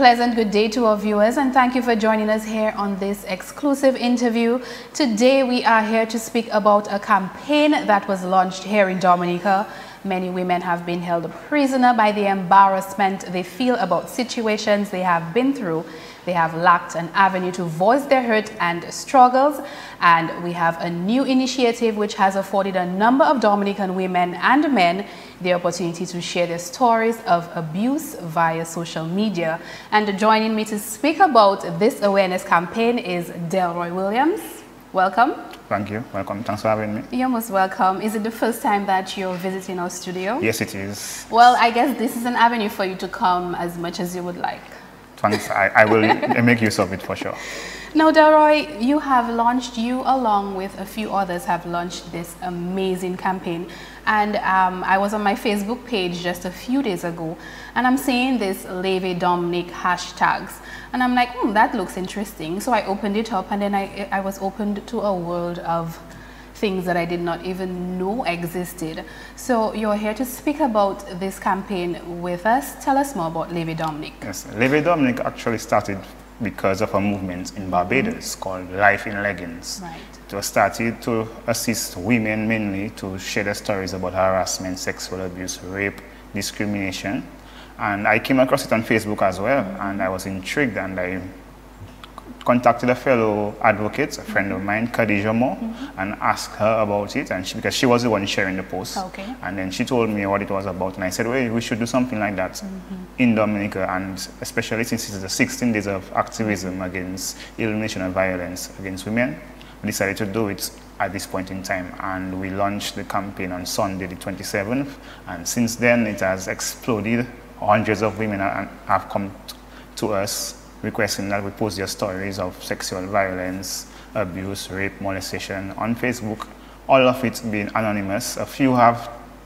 pleasant good day to our viewers, and thank you for joining us here on this exclusive interview. Today we are here to speak about a campaign that was launched here in Dominica. Many women have been held prisoner by the embarrassment they feel about situations they have been through. They have lacked an avenue to voice their hurt and struggles, and we have a new initiative which has afforded a number of Dominican women and men the opportunity to share their stories of abuse via social media. And joining me to speak about this awareness campaign is Delroy Williams. Welcome. Thank you. Welcome. Thanks for having me. You're most welcome. Is it the first time that you're visiting our studio? Yes, it is. Well, I guess this is an avenue for you to come as much as you would like. Thanks. I will make use of it for sure. Now, Delroy, you along with a few others have launched this amazing campaign. And I was on my Facebook page just a few days ago, and I'm seeing this Leve Dominik hashtags. And I'm like, that looks interesting. So I opened it up, and then I was opened to a world of things that I did not even know existed. So you're here to speak about this campaign with us. Tell us more about Leve Dominik. Yes, Leve Dominik actually started because of a movement in Barbados called Life in Leggings. Right. It was started to assist women mainly to share their stories about harassment, sexual abuse, rape, discrimination. And I came across it on Facebook as well, and I was intrigued, and I contacted a fellow advocate, a friend of mine, Khadija Mo, and asked her about it, and because she was the one sharing the post. Okay. And then she told me what it was about, and I said, well, we should do something like that in Dominica, and especially since it's the 16 days of activism against elimination of violence against women. We decided to do it at this point in time, and we launched the campaign on Sunday the 27th, and since then it has exploded. Hundreds of women have come to us requesting that we post their stories of sexual violence, abuse, rape, molestation on Facebook, all of it being anonymous. A few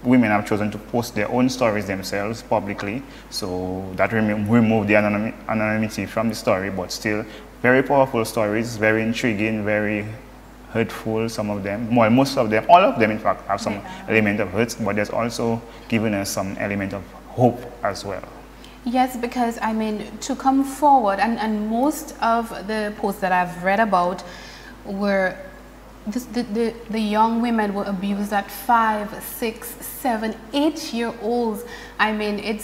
women have chosen to post their own stories themselves publicly, so that removed the anonymity from the story, but still very powerful stories, very intriguing, very hurtful, some of them. Well, most of them, all of them in fact, have some element of hurt, but there's also given us some element of hope as well. Yes, because I mean, to come forward, and most of the posts that I've read about were the young women were abused at 5, 6, 7, 8-year-olds. I mean, it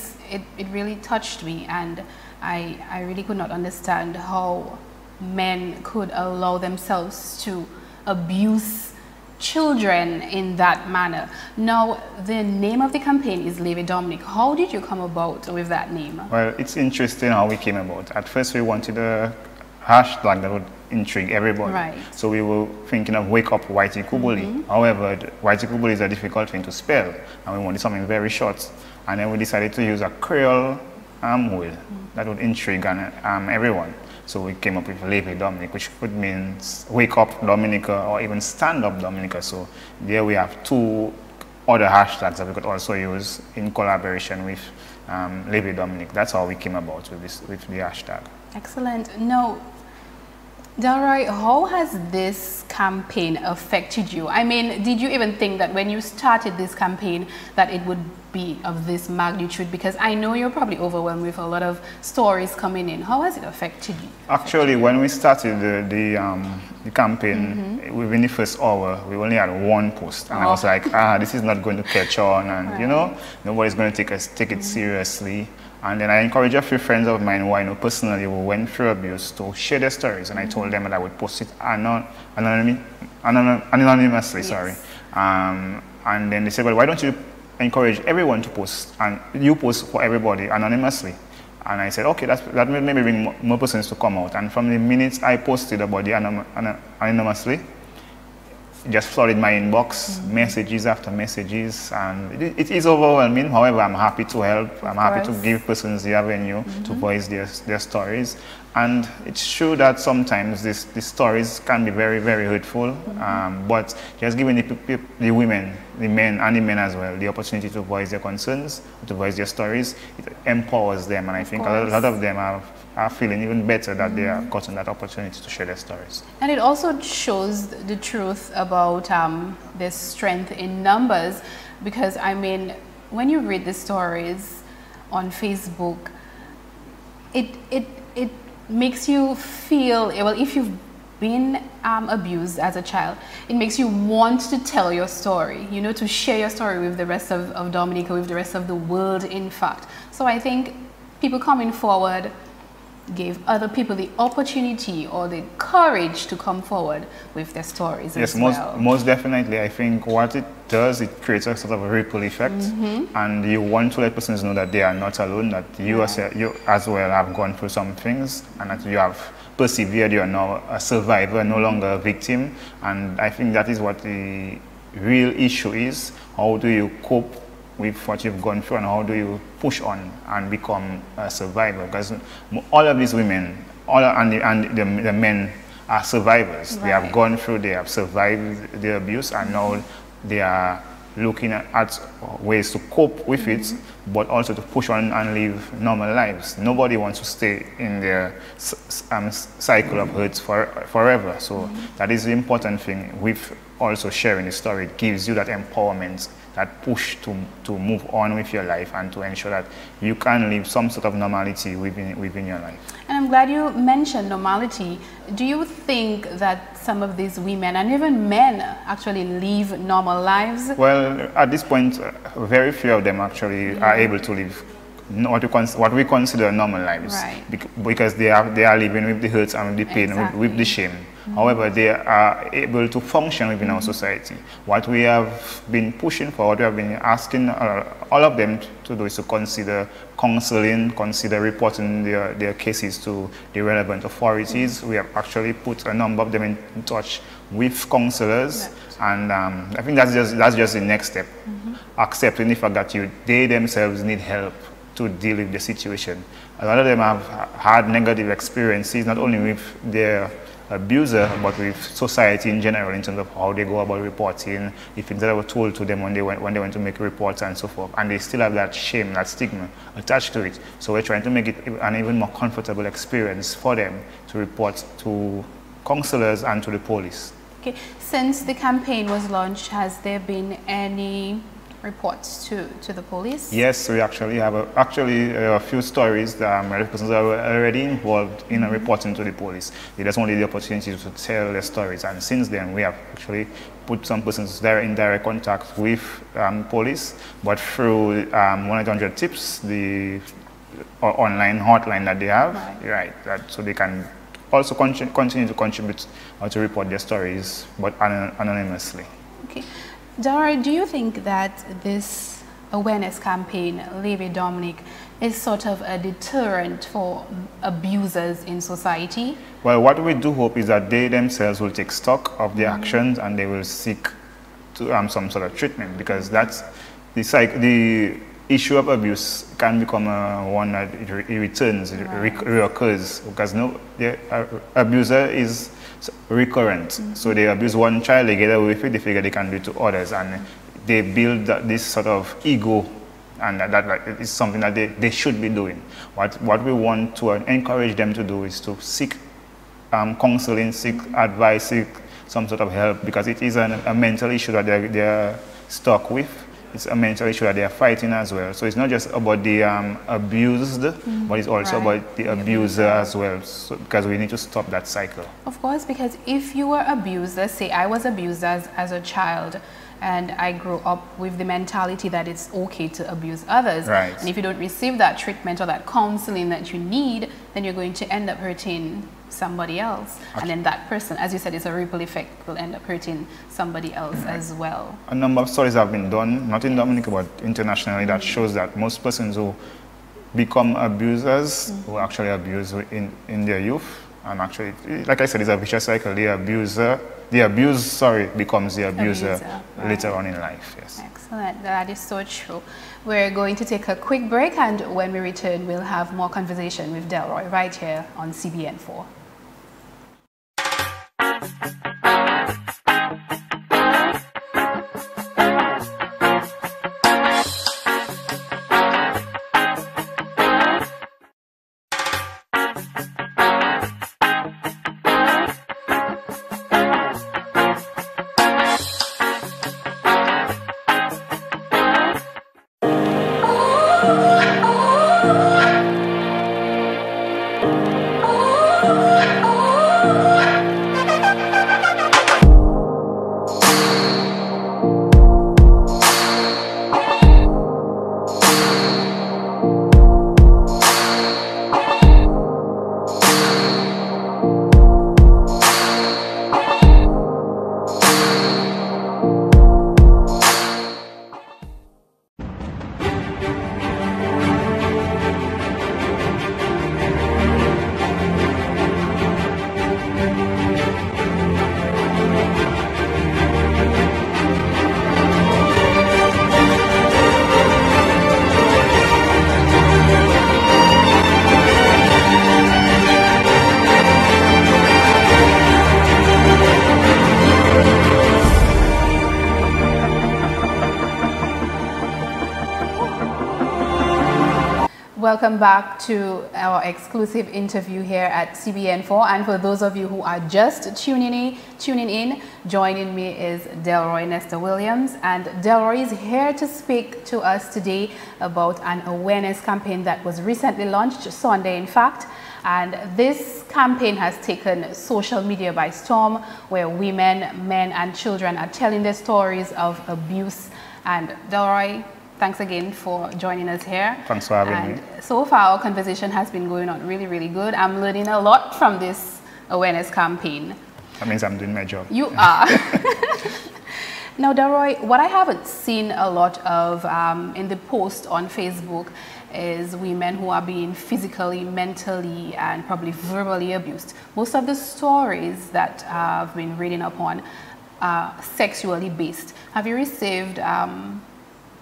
really touched me, and I really could not understand how men could allow themselves to abuse children in that manner. Now, the name of the campaign is Leve Dominik. How did you come about with that name? Well, it's interesting how we came about. At first, we wanted a hashtag that would intrigue everybody. Right. So we were thinking of Wake Up Whitey Kubuli. However, Whitey Kubuli is a difficult thing to spell, and we wanted something very short. And then we decided to use a Creole word that would intrigue everyone. So we came up with Leve Dominik, which could mean Wake Up Dominica or even Stand Up Dominica. So there we have two other hashtags that we could also use in collaboration with Leve Dominik. That's how we came about with the hashtag. Excellent. Now, Delroy, how has this campaign affected you? I mean, did you even think that when you started this campaign that it would be of this magnitude? Because I know you're probably overwhelmed with a lot of stories coming in. How has it affected you? Actually, when we started the campaign, within the first hour, we only had one post. And I was like, this is not going to catch on. And, you know, nobody's going to take it seriously. And then I encouraged a few friends of mine who I know personally who went through abuse to share their stories. And I told them that I would post it anonymously. Sorry. And then they said, well, why don't you encourage everyone to post, and you post for everybody anonymously? And I said, okay, that may maybe bring more persons to come out. And from the minutes I posted about the anonymously, it just flooded my inbox, messages after messages, and it is overwhelming. However, I'm happy to help. I'm happy to give persons the avenue to voice their stories. And it's true that sometimes these stories can be very, very hurtful, but just giving the women, the men and the men as well, the opportunity to voice their concerns, to voice their stories, it empowers them. And I think a lot of them are feeling even better that they have gotten that opportunity to share their stories. And it also shows the truth about this strength in numbers, because I mean, when you read the stories on Facebook, it makes you feel, well, if you've been abused as a child, it makes you want to tell your story, you know, to share your story with the rest of Dominica, with the rest of the world, in fact. So I think people coming forward gave other people the opportunity or the courage to come forward with their stories as well. Yes, most definitely. I think what it does, it creates a sort of a ripple effect, and you want to let persons know that they are not alone, that you as well have gone through some things, and that you have persevered. You are now a survivor, no longer a victim. And I think that is what the real issue is. How do you cope with what you've gone through, and how do you push on and become a survivor? Because all of these women, the men are survivors. Right. They have gone through, they have survived the abuse, and now they are looking at ways to cope with it, but also to push on and live normal lives. Nobody wants to stay in their cycle of hurts forever. So that is the important thing with also sharing the story. It gives you that empowerment, that push to move on with your life and to ensure that you can live some sort of normality within your life. And I'm glad you mentioned normality. Do you think that some of these women and even men actually live normal lives? Well, at this point, very few of them actually are able to live what we consider normal lives, right. Because they are living with the hurts and with the pain, exactly. with the shame. However, they are able to function within our society. What we have been pushing for, what we have been asking all of them to do, is to consider counseling, consider reporting their cases to the relevant authorities. We have actually put a number of them in touch with counselors, and I think that's just the next step. Accepting the fact that they themselves need help to deal with the situation. A lot of them have had negative experiences, not only with their abuser, but with society in general, in terms of how they go about reporting, the things that were told to them when they went to make reports and so forth. And they still have that shame, that stigma attached to it. So we're trying to make it an even more comfortable experience for them to report to counselors and to the police. Okay. Since the campaign was launched, has there been any reports to the police? Yes, we actually have a few stories that persons are already involved in reporting to the police. They just wanted the opportunity to tell their stories, and since then we have actually put some persons there in direct contact with police, but through 100 tips, the online hotline that they have, so they can also continue to contribute or to report their stories, but anonymously. Okay. Dara, do you think that this awareness campaign, Leve Dominik, is sort of a deterrent for abusers in society? Well, what we do hope is that they themselves will take stock of their actions, and they will seek to, some sort of treatment, because that's the issue of abuse can become one that it returns, it reoccurs, because the abuser is recurrent. So they abuse one child, they get away with it, they figure they can do it to others, and they build this sort of ego, and that is something that they should be doing. What we want to encourage them to do is to seek counseling, seek advice, seek some sort of help, because it is a mental issue that they're stuck with. It's a mental issue that they are fighting as well. So it's not just about the abused, but it's also about the abuser as well, because we need to stop that cycle. Of course, because if you were abused, let's say I was abused as a child, and I grew up with the mentality that it's okay to abuse others. Right. And if you don't receive that treatment or that counseling that you need, then you're going to end up hurting somebody else. And then that person, as you said, it's a ripple effect, will end up hurting somebody else as well. A number of studies have been done, not in Dominica, but internationally, that shows that most persons who become abusers who actually abuse in their youth, and actually, like I said, it's a vicious cycle. The abused becomes the abuser later on in life. Yes. Excellent. That is so true. We're going to take a quick break, and when we return, we'll have more conversation with Delroy right here on CBN4. Welcome back to our exclusive interview here at CBN4. And for those of you who are just tuning in, joining me is Delroy Nestor Williams. And Delroy is here to speak to us today about an awareness campaign that was recently launched, Sunday in fact. And this campaign has taken social media by storm, where women, men and children are telling their stories of abuse. And Delroy, thanks again for joining us here. Thanks for having me. So far, our conversation has been going on really, really good. I'm learning a lot from this awareness campaign. That means I'm doing my job. You are. Now, Delroy, what I haven't seen a lot of in the post on Facebook is women who are being physically, mentally, and probably verbally abused. Most of the stories that I've been reading upon are sexually based. Have you received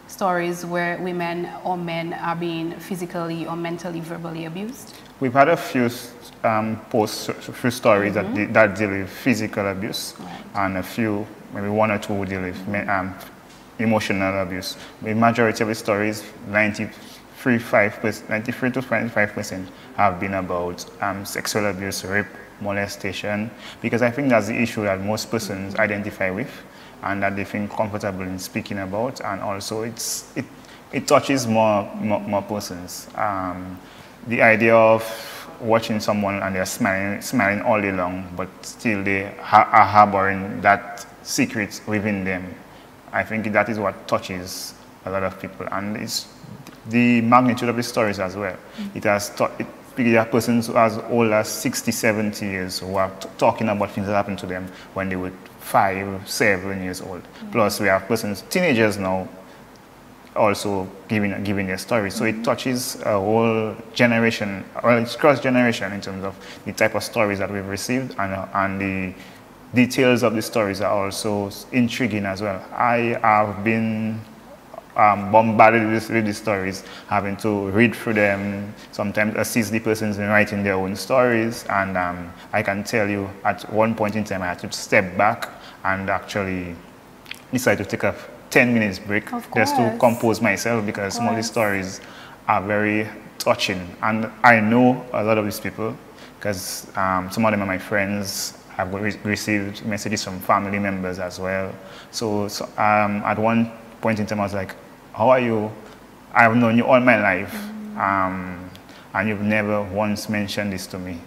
stories where women or men are being physically or mentally, verbally abused? We've had a few posts, a few stories that deal with physical abuse, and a few, maybe one or two, deal with emotional abuse. The majority of the stories, 93 to 95%, have been about sexual abuse, rape, molestation, because I think that's the issue that most persons identify with and that they feel comfortable in speaking about, and also it touches more persons. The idea of watching someone and they're smiling all day long, but still they are harboring that secret within them, I think that is what touches a lot of people, and it's the magnitude of the stories as well. There are persons as old as 60, 70 years who are talking about things that happened to them when they were 5, 7 years old. Plus, we have persons, teenagers now, also giving their stories. So it touches a whole generation, or it's cross-generation in terms of the type of stories that we've received, and the details of the stories are also intriguing as well. I have been bombarded with these stories, having to read through them, sometimes assist the persons in writing their own stories, and I can tell you at one point in time I had to step back and actually decide to take a 10 minutes break just to compose myself, because some of these stories are very touching, and I know a lot of these people because some of them are my friends. I've received messages from family members as well. So at one point in time I was like, how are you? I've known you all my life, and you've never once mentioned this to me.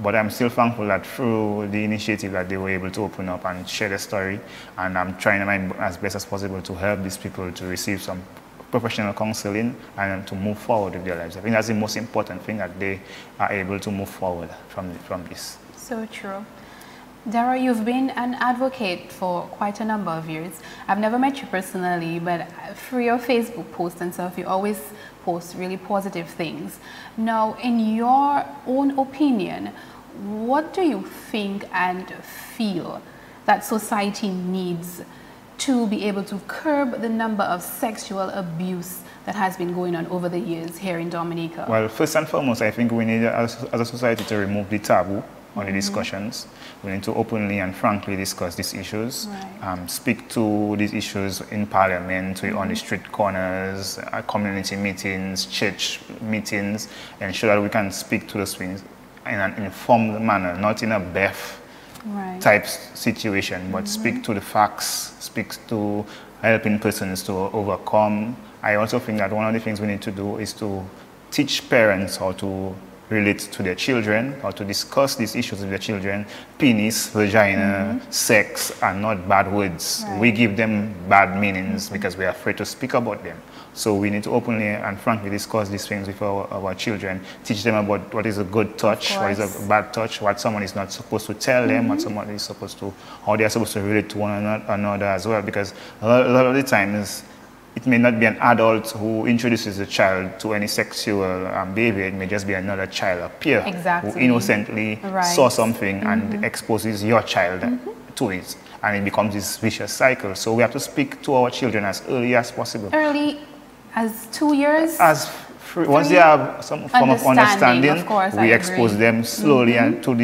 But I'm still thankful that through the initiative that they were able to open up and share the story, and I'm trying as best as possible to help these people to receive some professional counseling and to move forward with their lives. I think that's the most important thing, that they are able to move forward from this. So true. Dara, you've been an advocate for quite a number of years. I've never met you personally, but through your Facebook posts and stuff, you always post really positive things. Now, in your own opinion, what do you think and feel that society needs to be able to curb the number of sexual abuse that has been going on over the years here in Dominica? Well, first and foremost, I think we need, as a society, to remove the taboo on the discussions. We need to openly and frankly discuss these issues, speak to these issues in parliament, on the street corners, community meetings, church meetings, ensure that we can speak to those things in an informed manner, not in a BEF type situation, but speak to the facts, speak to helping persons to overcome. I also think that one of the things we need to do is to teach parents how to relate to their children, or to discuss these issues with their children. Penis, vagina, sex are not bad words. We give them bad meanings because we are afraid to speak about them. So we need to openly and frankly discuss these things with our children, teach them about what is a good touch, what is a bad touch, what someone is not supposed to tell them, what someone is supposed to, how they are supposed to relate to one another as well, because a lot of the times it may not be an adult who introduces a child to any sexual behavior. It may just be another child, a peer, who innocently saw something and exposes your child to it. And it becomes this vicious cycle. So we have to speak to our children as early as possible. Early as 2 years? Once they have some form of understanding, we expose them slowly and to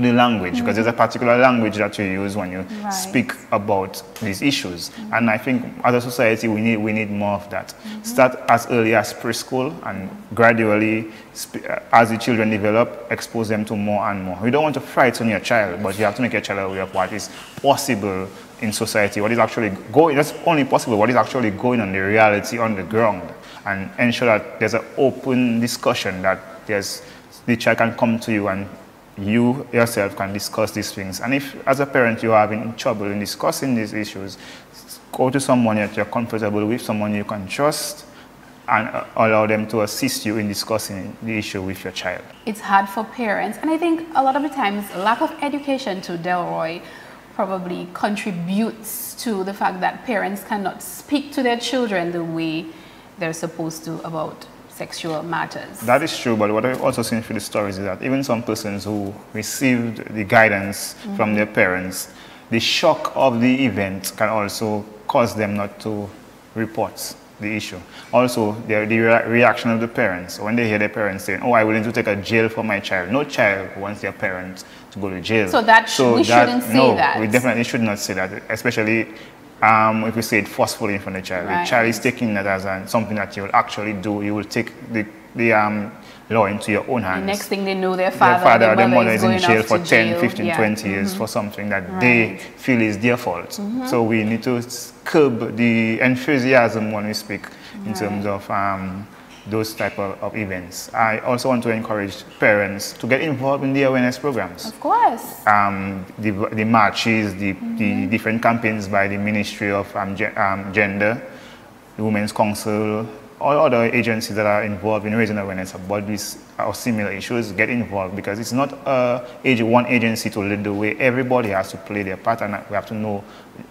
to the language, because there's a particular language that you use when you speak about these issues. And I think as a society we need more of that. Start as early as preschool and gradually, as the children develop, expose them to more and more. You don't want to frighten your child, but you have to make your child aware of what is possible in society, what is actually going, that's only possible, what is actually going on, the reality on the ground, and ensure that there's an open discussion, that the child can come to you and you yourself can discuss these things. And if, as a parent, you're having trouble in discussing these issues, go to someone that you're comfortable with, someone you can trust, and allow them to assist you in discussing the issue with your child. It's hard for parents, and I think a lot of the times lack of education to Delroy probably contributes to the fact that parents cannot speak to their children the way they're supposed to about sexual matters. That is true, but what I've also seen through the stories is that even some persons who received the guidance from their parents, the shock of the event can also cause them not to report the issue. Also, the reaction of the parents, when they hear their parents saying, "Oh, I will need to take a jail for my child." No child wants their parents to go to jail. So we shouldn't say that. No, we definitely should not say that, especially if we say it forcefully in front of the child. The child is taking that as something that you will actually do. You will take the law into your own hands. The next thing they know, their father their mother is in jail for 10, 15, yeah. 20 years for something that they feel is their fault. So we need to curb the enthusiasm when we speak in terms of those type of events. I also want to encourage parents to get involved in the awareness programs. Of course. The marches, the different campaigns by the Ministry of Gender, the Women's Council, all other agencies that are involved in raising awareness about these or similar issues, get involved, because it's not one agency to lead the way. Everybody has to play their part, and we have to know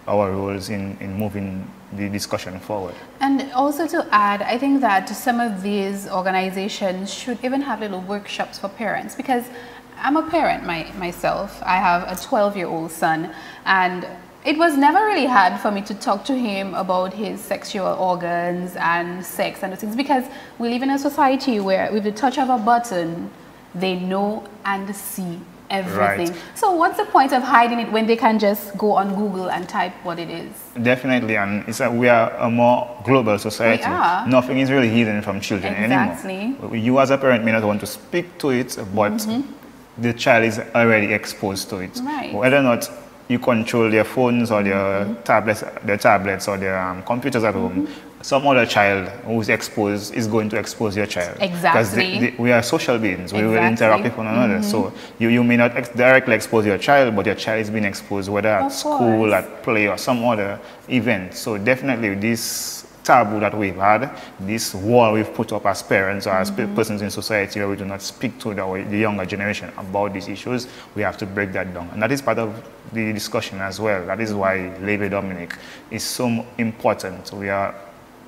our roles in moving the discussion forward. And also to add, I think that some of these organizations should even have little workshops for parents, because I'm a parent myself. I have a 12-year-old son, and it was never really hard for me to talk to him about his sexual organs and sex and things, because we live in a society where with the touch of a button, they know and see everything. Right. So what's the point of hiding it when they can just go on Google and type what it is? Definitely, and it's we are a more global society. We are. Nothing is really hidden from children anymore. You as a parent may not want to speak to it, but the child is already exposed to it. Right. Whether or not you control their phones or their tablets or their computers at home, some other child who's exposed is going to expose your child. Exactly. Because we are social beings. We will interact with one another. So you may not directly expose your child, but your child is being exposed, whether at school, at play, or some other event. So definitely this taboo that we've had, this wall we've put up as parents or as persons in society where we do not speak to the younger generation about these issues, we have to break that down. And that is part of the discussion as well. That is why Leve Dominik is so important. We are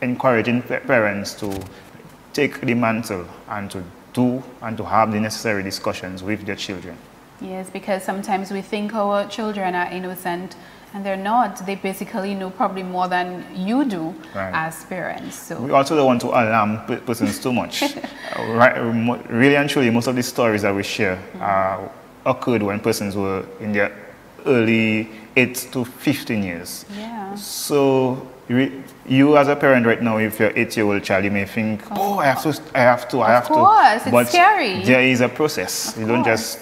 encouraging parents to take the mantle and to do and to have the necessary discussions with their children. Yes, because sometimes we think our children are innocent, and they're not. They basically know probably more than you do as parents. So we also don't want to alarm persons too much. Really and truly, most of the stories that we share occurred when persons were in their early 8 to 15 years. Yeah. So you as a parent right now, if you're 8-year-old child, you may think, oh, I have to. Of course, but it's scary. There is a process. You don't just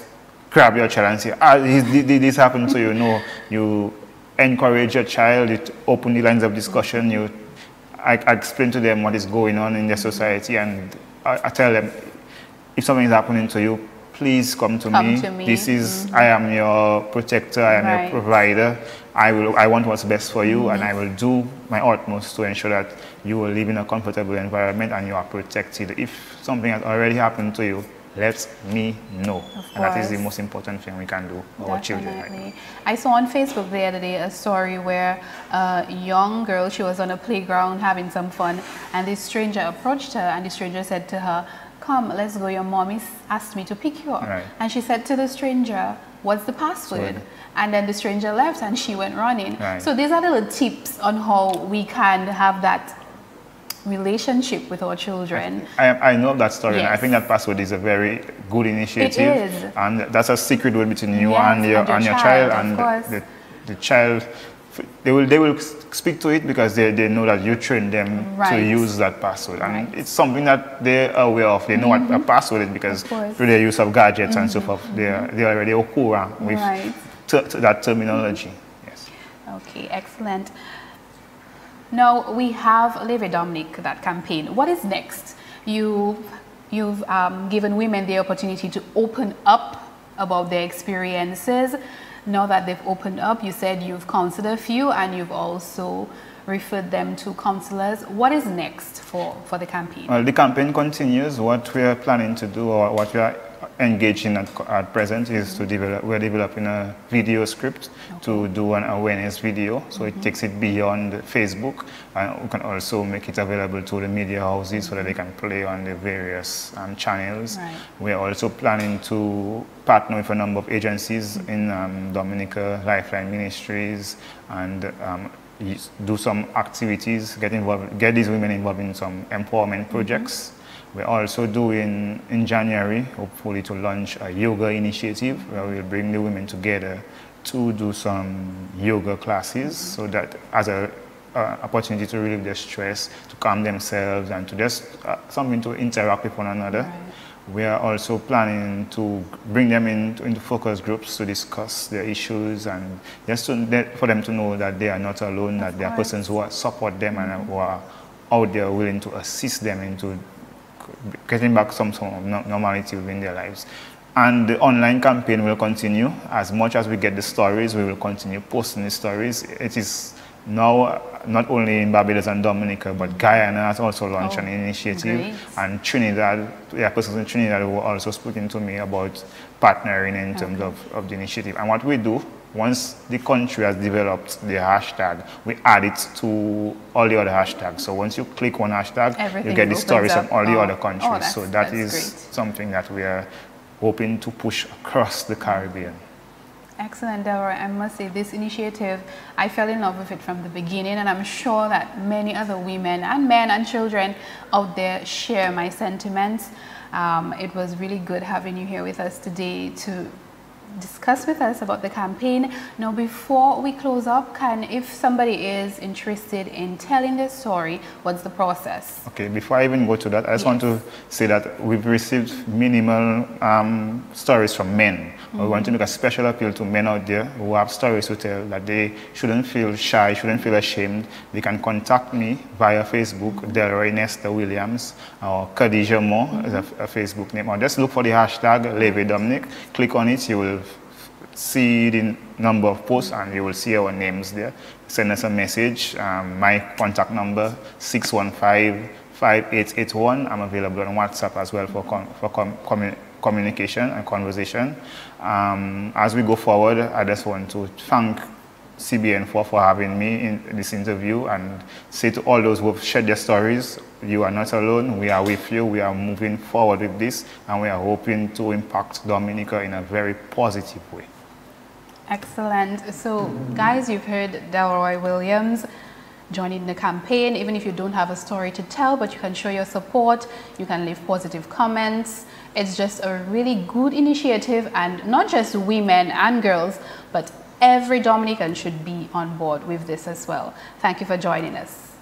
grab your child and say, did this happen to you? No, you encourage your child, you open the lines of discussion, I explain to them what is going on in their society, and I tell them, if something is happening to you, please come to me. This is, I am your protector, I am your provider. I want what's best for you, and I will do my utmost to ensure that you will live in a comfortable environment and you are protected. If something has already happened to you, let me know. And that is the most important thing we can do for our children. Right? I saw on Facebook the other day a story where a young girl, she was on a playground having some fun, and this stranger approached her, and the stranger said to her, "Come, let's go, your mommy asked me to pick you up." Right. And she said to the stranger, "What's the password?" And then the stranger left and she went running. Right. So these are the little tips on how we can have that relationship with our children. I know that story, Yes. and I think that password is a very good initiative. It is. And that's a secret word between you Yes, and your child, of and course. the child. They will speak to it because they know that you train them to Right. use that password, and Right. it's something that they're aware of. They know what a password is because Of course. through their use of gadgets and so forth, they already au courant with Right. that terminology. Yes. Okay, excellent. Now we have Leve, Dominik, that campaign. What is next? You've given women the opportunity to open up about their experiences. Now that they've opened up, you said you've counseled a few and you've also referred them to counselors. What is next for the campaign? Well, the campaign continues. What we are planning to do, or what we are engaged in at present, is to develop. We're developing a video script to do an awareness video. So it takes it beyond Facebook, and we can also make it available to the media houses so that they can play on the various channels. Right. We are also planning to partner with a number of agencies in Dominica, Lifeline Ministries, and do some activities, get these women involved in some empowerment projects. We're also doing, in January, hopefully to launch a yoga initiative where we'll bring the women together to do some yoga classes, so that as a opportunity to relieve their stress, to calm themselves, and to just something to interact with one another. Right. We are also planning to bring them into focus groups to discuss their issues, and just for them to know that they are not alone, that there are persons who support them and who are out there willing to assist them into getting back some sort of normality within their lives. And the online campaign will continue. As much as we get the stories, we will continue posting the stories. It is now not only in Barbados and Dominica, but Guyana has also launched an initiative. Great. And Trinidad, there are persons in Trinidad who are also speaking to me about partnering in terms of the initiative. And what we do, once the country has developed the hashtag, we add it to all the other hashtags. So once you click one hashtag, Everything you get the opens stories up. from all the other Oh, countries. So that that's is great. something that we are hoping to push across the Caribbean. Excellent, Delroy. I must say this initiative, I fell in love with it from the beginning, and I'm sure that many other women and men and children out there share my sentiments. It was really good having you here with us today to discuss with us about the campaign. Now, before we close up, if somebody is interested in telling their story, what's the process? Okay, before I even go to that, I just want to say that we've received minimal stories from men. We want to make a special appeal to men out there who have stories to tell, that they shouldn't feel shy, shouldn't feel ashamed. They can contact me via Facebook, Delroy Nesta Williams, or Khadija Mo is a Facebook name. Or just look for the hashtag Leve Dominik. Click on it, you will see the number of posts and you will see our names there. Send us a message. My contact number 615-5881. I'm available on WhatsApp as well for communication and conversation. As we go forward, I just want to thank CBN4 for having me in this interview, and say to all those who have shared their stories, you are not alone. We are with you. We are moving forward with this, and we are hoping to impact Dominica in a very positive way. Excellent. So, guys, you've heard Delroy Williams joining the campaign. Even if you don't have a story to tell, but you can show your support, you can leave positive comments. It's just a really good initiative, and not just women and girls, but every Dominican should be on board with this as well. Thank you for joining us.